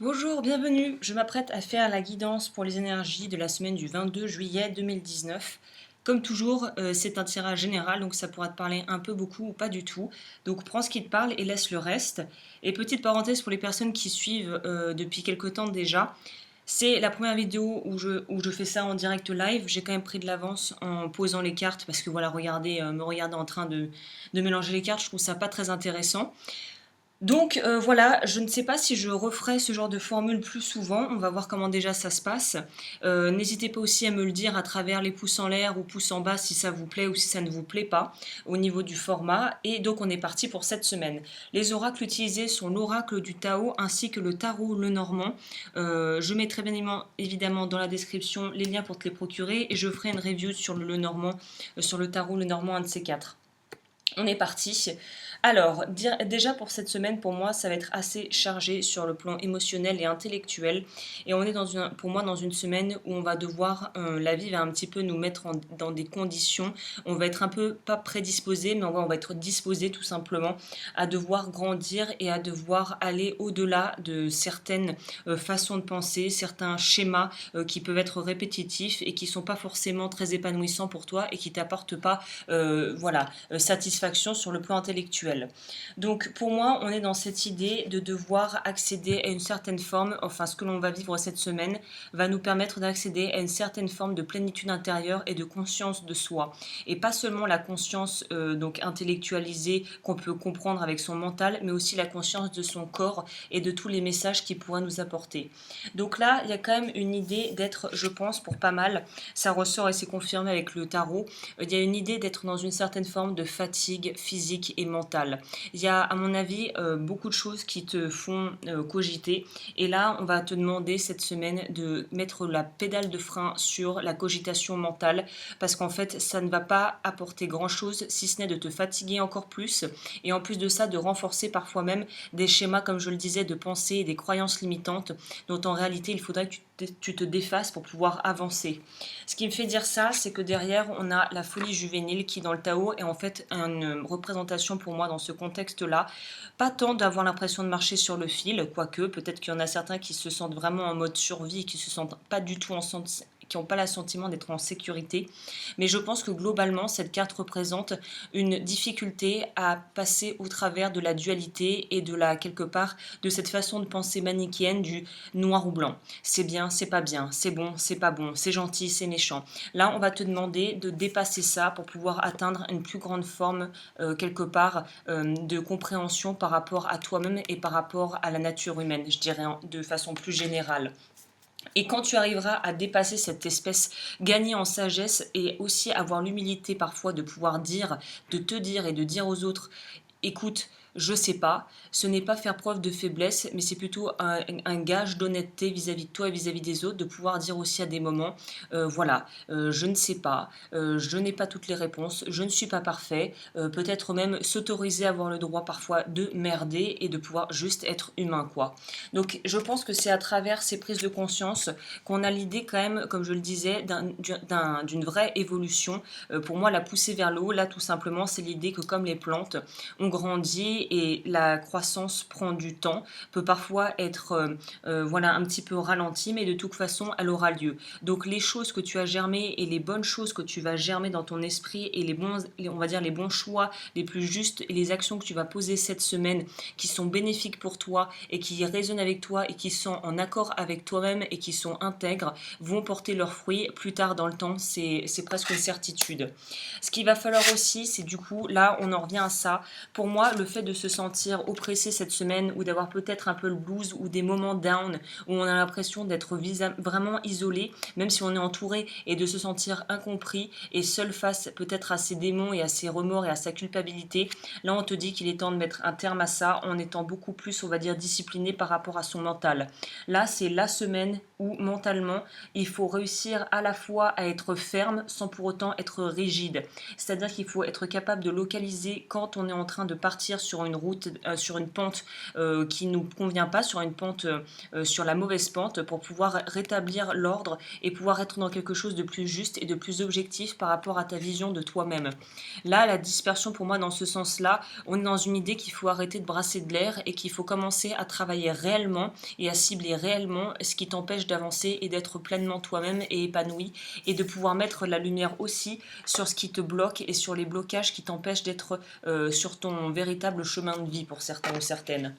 Bonjour, bienvenue. Je m'apprête à faire la guidance pour les énergies de la semaine du 22 juillet 2019. Comme toujours, c'est un tirage général, donc ça pourra te parler un peu, beaucoup ou pas du tout. Donc prends ce qui te parle et laisse le reste. Et petite parenthèse pour les personnes qui suivent depuis quelque temps déjà, c'est la première vidéo où je fais ça en direct live. J'ai quand même pris de l'avance en posant les cartes parce que voilà, me regarder en train de mélanger les cartes, je trouve ça pas très intéressant. Donc voilà, je ne sais pas si je referai ce genre de formule plus souvent, on va voir comment déjà ça se passe. N'hésitez pas aussi à me le dire à travers les pouces en l'air ou pouces en bas si ça vous plaît ou si ça ne vous plaît pas au niveau du format. Et donc on est parti pour cette semaine. Les oracles utilisés sont l'oracle du Tao ainsi que le tarot Lenormand. Je mettrai bien évidemment dans la description les liens pour te les procurer et je ferai une review sur le Lenormand, sur le tarot Lenormand, un de ces quatre. On est parti. Alors, déjà pour cette semaine, pour moi, ça va être assez chargé sur le plan émotionnel et intellectuel. Et on est pour moi dans une semaine où on va devoir, la vie va un petit peu nous mettre dans des conditions. On va être un peu, pas prédisposé, mais on va être disposé tout simplement à devoir grandir et à devoir aller au-delà de certaines façons de penser, certains schémas qui peuvent être répétitifs et qui sont pas forcément très épanouissants pour toi et qui t'apportent pas, satisfaction sur le plan intellectuel. Donc pour moi, on est dans cette idée de devoir accéder à une certaine forme, enfin ce que l'on va vivre cette semaine va nous permettre d'accéder à une certaine forme de plénitude intérieure et de conscience de soi. Et pas seulement la conscience donc intellectualisée qu'on peut comprendre avec son mental, mais aussi la conscience de son corps et de tous les messages qu'il pourra nous apporter. Donc là, il y a quand même une idée d'être, je pense, pour pas mal, ça ressort et c'est confirmé avec le tarot, il y a une idée d'être dans une certaine forme de fatigue physique et mentale. Il y a, à mon avis, beaucoup de choses qui te font cogiter. Et là, on va te demander cette semaine de mettre la pédale de frein sur la cogitation mentale, parce qu'en fait, ça ne va pas apporter grand-chose, si ce n'est de te fatiguer encore plus, et en plus de ça, de renforcer parfois même des schémas, comme je le disais, de pensée et des croyances limitantes, dont en réalité, il faudrait que tu te défasses pour pouvoir avancer. Ce qui me fait dire ça, c'est que derrière, on a la folie juvénile qui, dans le Tao, est en fait une représentation pour moi dans ce contexte-là. Pas tant d'avoir l'impression de marcher sur le fil, quoique peut-être qu'il y en a certains qui se sentent vraiment en mode survie, qui se sentent pas du tout qui n'ont pas l'assentiment d'être en sécurité. Mais je pense que globalement, cette carte représente une difficulté à passer au travers de la dualité et de la, quelque part, de cette façon de penser manichéenne du noir ou blanc. C'est bien, c'est pas bien, c'est bon, c'est pas bon, c'est gentil, c'est méchant. Là, on va te demander de dépasser ça pour pouvoir atteindre une plus grande forme, quelque part, de compréhension par rapport à toi-même et par rapport à la nature humaine, je dirais de façon plus générale. Et quand tu arriveras à dépasser cette espèce, gagner en sagesse et aussi avoir l'humilité parfois de pouvoir dire, de te dire et de dire aux autres, écoute, je sais pas, ce n'est pas faire preuve de faiblesse, mais c'est plutôt un gage d'honnêteté vis-à-vis de toi et vis-à-vis des autres, de pouvoir dire aussi à des moments, voilà, je ne sais pas, je n'ai pas toutes les réponses, je ne suis pas parfait, peut-être même s'autoriser à avoir le droit parfois de merder et de pouvoir juste être humain, quoi. Donc je pense que c'est à travers ces prises de conscience qu'on a l'idée quand même, comme je le disais, d'une vraie évolution. Pour moi, la poussée vers le haut, là tout simplement, c'est l'idée que comme les plantes, on grandit et la croissance prend du temps, peut parfois être voilà, un petit peu ralentie, mais de toute façon, elle aura lieu. Donc les choses que tu as germées et les bonnes choses que tu vas germer dans ton esprit et on va dire les bons choix, les plus justes et les actions que tu vas poser cette semaine qui sont bénéfiques pour toi et qui résonnent avec toi et qui sont en accord avec toi-même et qui sont intègres, vont porter leurs fruits plus tard dans le temps, c'est presque une certitude. Ce qu'il va falloir aussi, c'est du coup, là on en revient à ça, pour moi le fait de se sentir oppressé cette semaine ou d'avoir peut-être un peu le blues ou des moments down où on a l'impression d'être vraiment isolé, même si on est entouré, et de se sentir incompris et seul face peut-être à ses démons et à ses remords et à sa culpabilité, là on te dit qu'il est temps de mettre un terme à ça en étant beaucoup plus, on va dire, discipliné par rapport à son mental. Là c'est la semaine où mentalement il faut réussir à la fois à être ferme sans pour autant être rigide. C'est-à-dire qu'il faut être capable de localiser quand on est en train de partir sur sur une route, sur une pente qui ne nous convient pas, sur une pente, sur la mauvaise pente, pour pouvoir rétablir l'ordre et pouvoir être dans quelque chose de plus juste et de plus objectif par rapport à ta vision de toi-même. Là, la dispersion pour moi dans ce sens-là, on est dans une idée qu'il faut arrêter de brasser de l'air et qu'il faut commencer à travailler réellement et à cibler réellement ce qui t'empêche d'avancer et d'être pleinement toi-même et épanoui, et de pouvoir mettre la lumière aussi sur ce qui te bloque et sur les blocages qui t'empêchent d'être sur ton véritable chemin de vie pour certains ou certaines.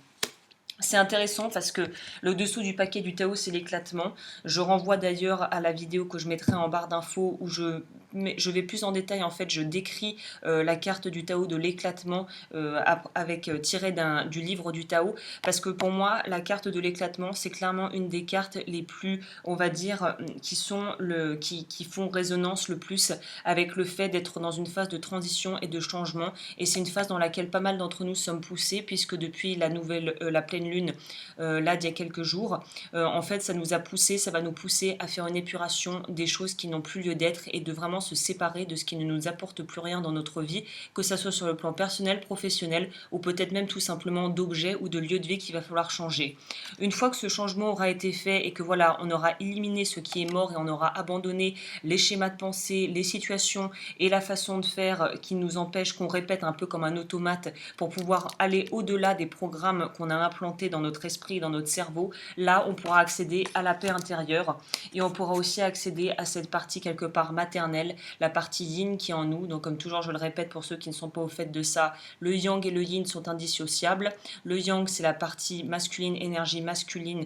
C'est intéressant parce que le dessous du paquet du Tao, c'est l'éclatement. Je renvoie d'ailleurs à la vidéo que je mettrai en barre d'infos où je vais plus en détail. En fait, je décris la carte du Tao de l'éclatement avec tiré du livre du Tao, parce que pour moi, la carte de l'éclatement, c'est clairement une des cartes les plus, on va dire, qui font résonance le plus avec le fait d'être dans une phase de transition et de changement. Et c'est une phase dans laquelle pas mal d'entre nous sommes poussés, puisque depuis la pleine lune, là d'il y a quelques jours, en fait ça nous a poussé, ça va nous pousser à faire une épuration des choses qui n'ont plus lieu d'être et de vraiment se séparer de ce qui ne nous apporte plus rien dans notre vie, que ça soit sur le plan personnel, professionnel, ou peut-être même tout simplement d'objets ou de lieux de vie qu'il va falloir changer. Une fois que ce changement aura été fait et que voilà, on aura éliminé ce qui est mort et on aura abandonné les schémas de pensée, les situations et la façon de faire qui nous empêche, qu'on répète un peu comme un automate pour pouvoir aller au-delà des programmes qu'on a implantés dans notre esprit, dans notre cerveau, là on pourra accéder à la paix intérieure et on pourra aussi accéder à cette partie quelque part maternelle, la partie yin qui est en nous. Donc comme toujours je le répète pour ceux qui ne sont pas au fait de ça, le yang et le yin sont indissociables. Le yang c'est la partie masculine, énergie masculine,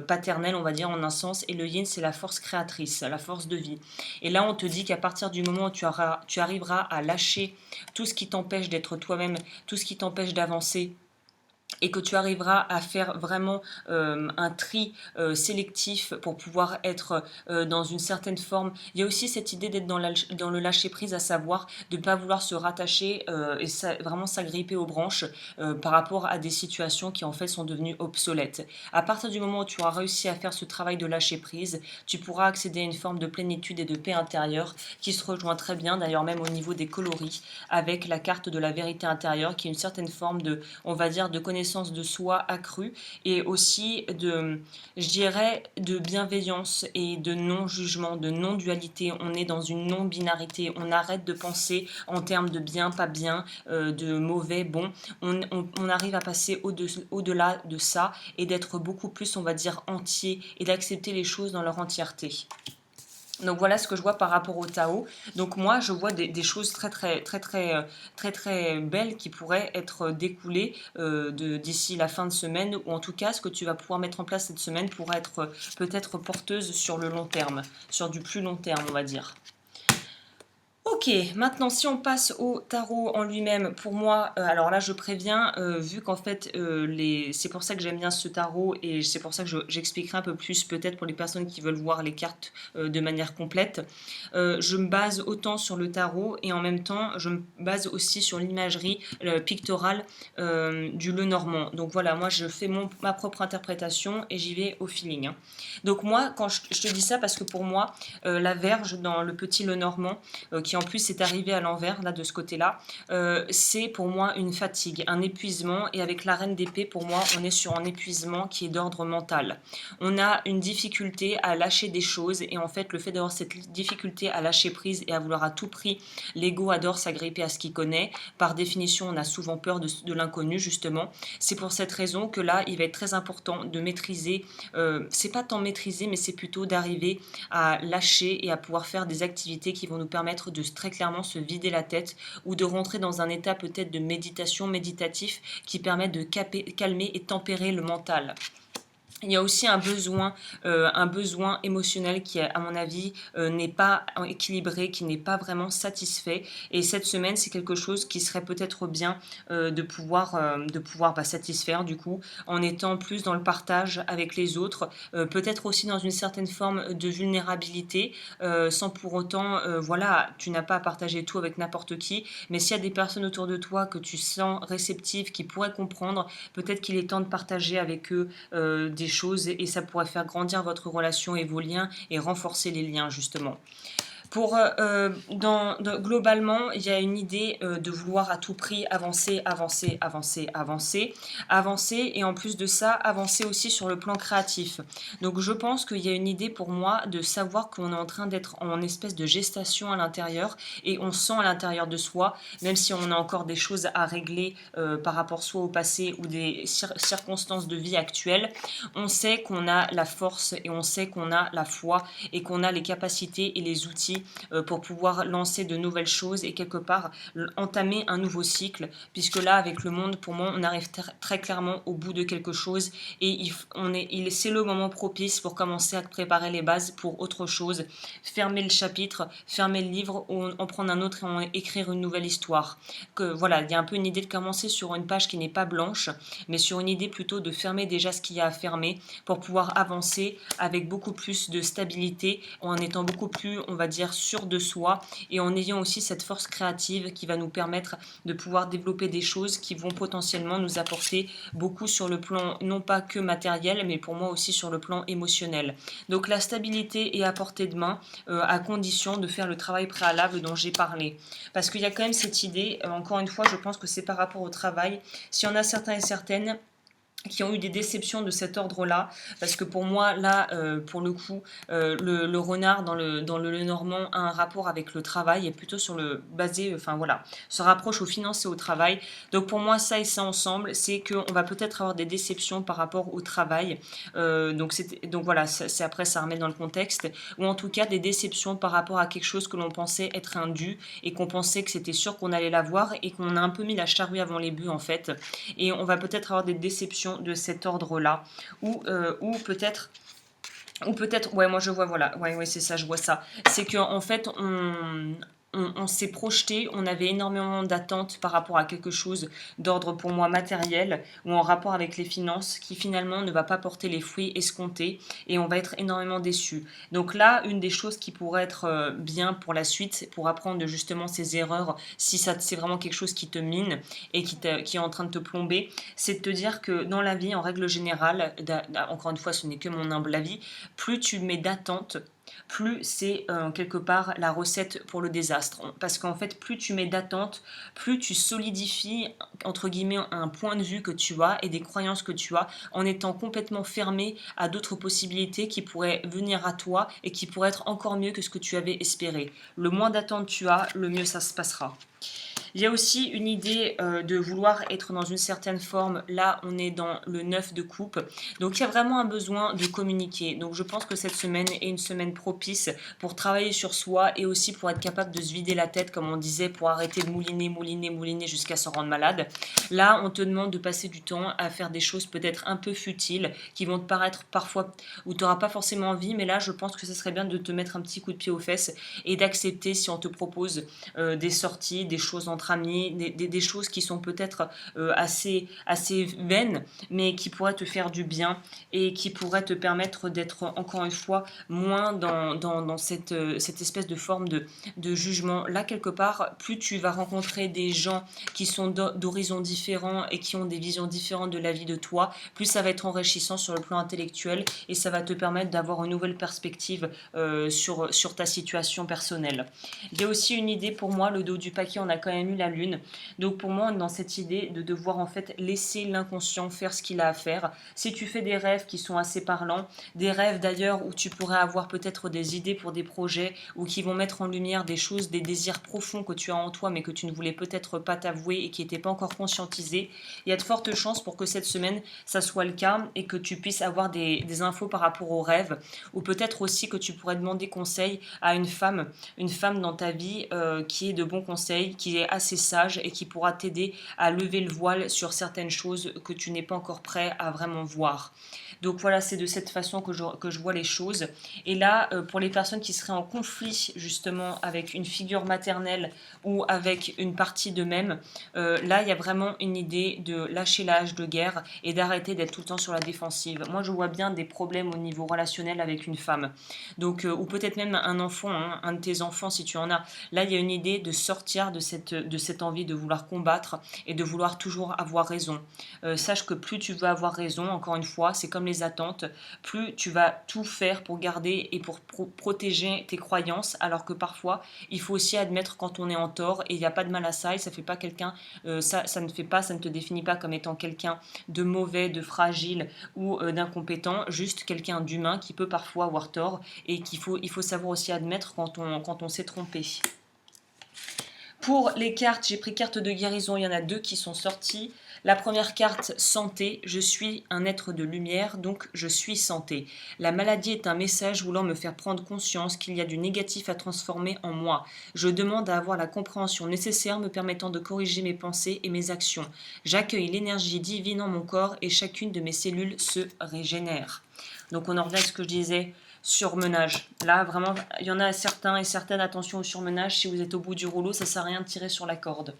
paternelle on va dire en un sens, et le yin c'est la force créatrice, la force de vie. Et là on te dit qu'à partir du moment où tu arriveras à lâcher tout ce qui t'empêche d'être toi-même, tout ce qui t'empêche d'avancer, et que tu arriveras à faire vraiment un tri sélectif pour pouvoir être dans une certaine forme. Il y a aussi cette idée d'être dans le lâcher-prise, à savoir de ne pas vouloir se rattacher vraiment s'agripper aux branches par rapport à des situations qui en fait sont devenues obsolètes. À partir du moment où tu auras réussi à faire ce travail de lâcher-prise, tu pourras accéder à une forme de plénitude et de paix intérieure qui se rejoint très bien, d'ailleurs même au niveau des coloris, avec la carte de la vérité intérieure qui est une certaine forme de, on va dire, de connaissance de soi accrue et aussi je dirais, de bienveillance et de non-jugement, de non-dualité. On est dans une non-binarité, on arrête de penser en termes de bien, pas bien, de mauvais, bon. On arrive à passer au-delà de ça et d'être beaucoup plus, on va dire, entier et d'accepter les choses dans leur entièreté. Donc voilà ce que je vois par rapport au Tao. Donc moi je vois des choses très belles qui pourraient être découlées d'ici la fin de semaine, ou en tout cas ce que tu vas pouvoir mettre en place cette semaine pourra être peut-être porteuse sur le long terme, sur du plus long terme on va dire. Ok, maintenant si on passe au tarot en lui-même, pour moi, alors là je préviens, vu qu'en fait c'est pour ça que j'aime bien ce tarot et c'est pour ça que j'expliquerai un peu plus peut-être pour les personnes qui veulent voir les cartes de manière complète. Je me base autant sur le tarot et en même temps je me base aussi sur l'imagerie pictorale du Lenormand. Donc voilà, moi je fais ma propre interprétation et j'y vais au feeling. Hein. Donc moi, quand je te dis ça, parce que pour moi, la Verge dans le petit Lenormand, qui en plus est arrivé à l'envers, là de ce côté-là, c'est pour moi une fatigue, un épuisement, et avec la reine d'épée, pour moi, on est sur un épuisement qui est d'ordre mental. On a une difficulté à lâcher des choses, et en fait, le fait d'avoir cette difficulté à lâcher prise et à vouloir à tout prix, l'ego adore s'agripper à ce qu'il connaît. Par définition, on a souvent peur de l'inconnu, justement. C'est pour cette raison que là, il va être très important de maîtriser, c'est pas tant maîtriser, mais c'est plutôt d'arriver à lâcher et à pouvoir faire des activités qui vont nous permettre de très clairement se vider la tête ou de rentrer dans un état peut-être de méditation méditatif qui permet de calmer et tempérer le mental. Il y a aussi un besoin émotionnel qui, à mon avis, n'est pas équilibré, qui n'est pas vraiment satisfait. Et cette semaine, c'est quelque chose qui serait peut-être bien de pouvoir satisfaire, du coup, en étant plus dans le partage avec les autres, peut-être aussi dans une certaine forme de vulnérabilité, sans pour autant, voilà, tu n'as pas à partager tout avec n'importe qui, mais s'il y a des personnes autour de toi que tu sens réceptives, qui pourraient comprendre, peut-être qu'il est temps de partager avec eux des choses et ça pourrait faire grandir votre relation et vos liens et renforcer les liens justement. Globalement, il y a une idée de vouloir à tout prix avancer, avancer, avancer, avancer, avancer, et en plus de ça, avancer aussi sur le plan créatif. Donc je pense qu'il y a une idée pour moi de savoir qu'on est en train d'être en espèce de gestation à l'intérieur, et on sent à l'intérieur de soi, même si on a encore des choses à régler par rapport soit au passé ou des circonstances de vie actuelles, on sait qu'on a la force et on sait qu'on a la foi et qu'on a les capacités et les outils pour pouvoir lancer de nouvelles choses et quelque part entamer un nouveau cycle, puisque là avec le monde, pour moi, on arrive très clairement au bout de quelque chose, et c'est le moment propice pour commencer à préparer les bases pour autre chose, fermer le chapitre, fermer le livre, ou en prendre un autre et en écrire une nouvelle histoire. Voilà, il y a un peu une idée de commencer sur une page qui n'est pas blanche, mais sur une idée plutôt de fermer déjà ce qu'il y a à fermer pour pouvoir avancer avec beaucoup plus de stabilité, en étant beaucoup plus, on va dire, sûr de soi, et en ayant aussi cette force créative qui va nous permettre de pouvoir développer des choses qui vont potentiellement nous apporter beaucoup sur le plan non pas que matériel, mais pour moi aussi sur le plan émotionnel. Donc la stabilité est à portée de main, à condition de faire le travail préalable dont j'ai parlé. Parce qu'il y a quand même cette idée, encore une fois, je pense que c'est par rapport au travail. Si on a certains et certaines qui ont eu des déceptions de cet ordre-là, parce que pour moi, là, pour le coup, le renard dans le Lenormand a un rapport avec le travail, et plutôt sur le basé, enfin voilà, se rapproche aux finances et au travail. Donc pour moi, ça et ça ensemble, c'est qu'on va peut-être avoir des déceptions par rapport au travail. Donc voilà, c'est après ça remet dans le contexte, ou en tout cas des déceptions par rapport à quelque chose que l'on pensait être un dû, et qu'on pensait que c'était sûr qu'on allait l'avoir, et qu'on a un peu mis la charrue avant les bœufs en fait. Et on va peut-être avoir des déceptions de cet ordre-là, ou peut-être, ouais, moi je vois, voilà, ouais, c'est ça, je vois ça. C'est qu'en fait, on s'est projeté, on avait énormément d'attentes par rapport à quelque chose d'ordre pour moi matériel, ou en rapport avec les finances, qui finalement ne va pas porter les fruits escomptés, et on va être énormément déçu. Donc là, une des choses qui pourrait être bien pour la suite, pour apprendre de justement ces erreurs, si c'est vraiment quelque chose qui te mine et qui est en train de te plomber, c'est de te dire que dans la vie, en règle générale, encore une fois, ce n'est que mon humble avis, plus tu mets d'attentes, plus c'est quelque part la recette pour le désastre. Parce qu'en fait, plus tu mets d'attentes, plus tu solidifies, entre guillemets, un point de vue que tu as et des croyances que tu as, en étant complètement fermé à d'autres possibilités qui pourraient venir à toi et qui pourraient être encore mieux que ce que tu avais espéré. Le moins d'attentes tu as, le mieux ça se passera. Il y a aussi une idée de vouloir être dans une certaine forme. Là, on est dans le 9 de coupe. Donc, il y a vraiment un besoin de communiquer. Donc, je pense que cette semaine est une semaine propice pour travailler sur soi, et aussi pour être capable de se vider la tête, comme on disait, pour arrêter de mouliner, mouliner, mouliner jusqu'à s'en rendre malade. Là, on te demande de passer du temps à faire des choses peut-être un peu futiles, qui vont te paraître parfois où tu n'auras pas forcément envie. Mais là, je pense que ce serait bien de te mettre un petit coup de pied aux fesses et d'accepter si on te propose des sorties, des choses entre amis, des choses qui sont peut-être assez vaines, mais qui pourraient te faire du bien et qui pourraient te permettre d'être encore une fois moins dans cette espèce de forme de jugement. Là, quelque part, plus tu vas rencontrer des gens qui sont d'horizons différents et qui ont des visions différentes de la vie de toi, plus ça va être enrichissant sur le plan intellectuel, et ça va te permettre d'avoir une nouvelle perspective sur ta situation personnelle. Il y a aussi une idée pour moi, le dos du paquet, on a quand même eu la lune. Donc pour moi, on est dans cette idée de devoir en fait laisser l'inconscient faire ce qu'il a à faire. Si tu fais des rêves qui sont assez parlants, des rêves d'ailleurs où tu pourrais avoir peut-être des idées pour des projets, ou qui vont mettre en lumière des choses, des désirs profonds que tu as en toi mais que tu ne voulais peut-être pas t'avouer et qui n'étaient pas encore conscientisés, il y a de fortes chances pour que cette semaine ça soit le cas, et que tu puisses avoir des infos par rapport aux rêves, ou peut-être aussi que tu pourrais demander conseil à une femme dans ta vie qui est de bons conseils, qui est assez sage et qui pourra t'aider à lever le voile sur certaines choses que tu n'es pas encore prêt à vraiment voir. Donc voilà, c'est de cette façon que je vois les choses. Et là, pour les personnes qui seraient en conflit justement avec une figure maternelle ou avec une partie d'eux-mêmes, là, il y a vraiment une idée de lâcher l'âge de guerre et d'arrêter d'être tout le temps sur la défensive. Moi, je vois bien des problèmes au niveau relationnel avec une femme. Donc, ou peut-être même un enfant, hein, un de tes enfants si tu en as. Là, il y a une idée de sortir de de cette envie de vouloir combattre et de vouloir toujours avoir raison. Sache que plus tu veux avoir raison, encore une fois, c'est comme les attentes, plus tu vas tout faire pour garder et pour protéger tes croyances, alors que parfois, il faut aussi admettre quand on est en tort, et il n'y a pas de mal à ça, et ça fait pas quelqu'un, ça ne fait pas, ça ne te définit pas comme étant quelqu'un de mauvais, de fragile ou d'incompétent, juste quelqu'un d'humain qui peut parfois avoir tort, et il faut savoir aussi admettre quand on s'est trompé. Pour les cartes, j'ai pris carte de guérison, il y en a deux qui sont sorties. La première carte, santé, je suis un être de lumière, donc je suis santé. La maladie est un message voulant me faire prendre conscience qu'il y a du négatif à transformer en moi. Je demande à avoir la compréhension nécessaire me permettant de corriger mes pensées et mes actions. J'accueille l'énergie divine en mon corps et chacune de mes cellules se régénère. Donc on en revient à ce que je disais, surmenage. Là, vraiment, il y en a certains et certaines, attention au surmenage. Si vous êtes au bout du rouleau, ça ne sert à rien de tirer sur la corde.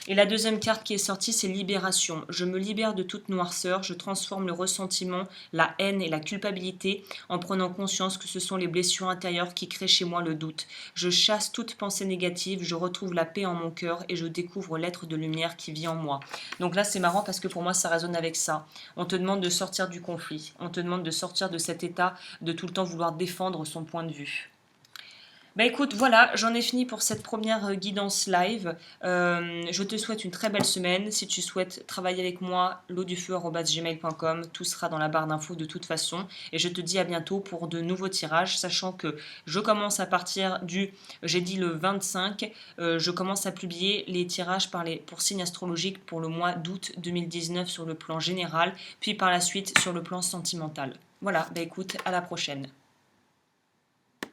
Et la deuxième carte qui est sortie, c'est libération. Je me libère de toute noirceur, je transforme le ressentiment, la haine et la culpabilité en prenant conscience que ce sont les blessures intérieures qui créent chez moi le doute. Je chasse toute pensée négative, je retrouve la paix en mon cœur et je découvre l'être de lumière qui vit en moi. Donc là, c'est marrant parce que pour moi, ça résonne avec ça. On te demande de sortir du conflit, on te demande de sortir de cet état de tout le temps vouloir défendre son point de vue. Bah écoute, voilà, j'en ai fini pour cette première guidance live. Je te souhaite une très belle semaine. Si tu souhaites travailler avec moi, lodufeu@gmail.com, tout sera dans la barre d'infos de toute façon. Et je te dis à bientôt pour de nouveaux tirages, sachant que je commence à partir j'ai dit le 25, je commence à publier les tirages pour signes astrologiques pour le mois d'août 2019 sur le plan général, puis par la suite sur le plan sentimental. Voilà, bah écoute, à la prochaine.